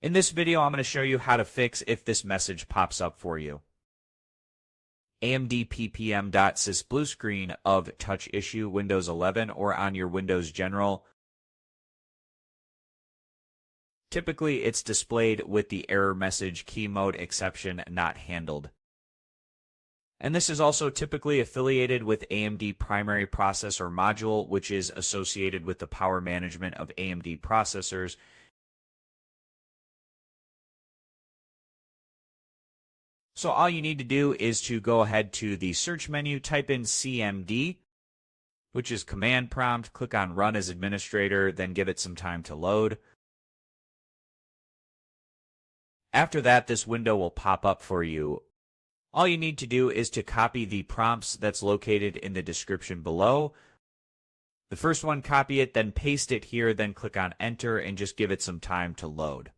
In this video, I'm going to show you how to fix if this message pops up for you. amdppm.sys blue screen of touch issue Windows 11 or on your Windows General. Typically, it's displayed with the error message key mode exception not handled. And this is also typically affiliated with AMD primary processor module, which is associated with the power management of AMD processors. So all you need to do is to go ahead to the search menu, type in CMD, which is command prompt, click on Run as Administrator, then give it some time to load. After that, this window will pop up for you. All you need to do is to copy the prompts that's located in the description below. The first one, copy it, then paste it here, then click on Enter and just give it some time to load.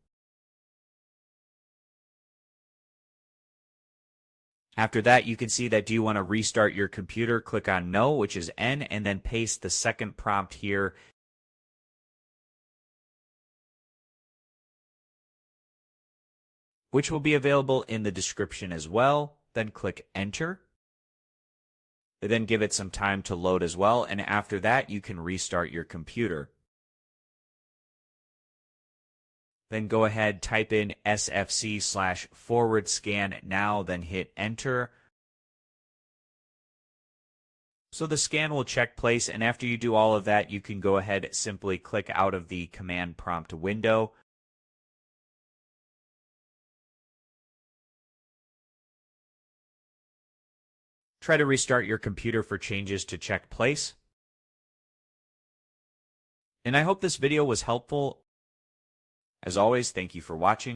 After that, you can see that do you want to restart your computer? Click on No, which is N, and then paste the second prompt here. Which will be available in the description as well. Then click Enter. Then give it some time to load as well, and after that, you can restart your computer. Then go ahead, type in sfc/forward/scan now, then hit Enter. So the scan will check place, and after you do all of that, you can go ahead, simply click out of the command prompt window. Try to restart your computer for changes to check place. And I hope this video was helpful. As always, thank you for watching.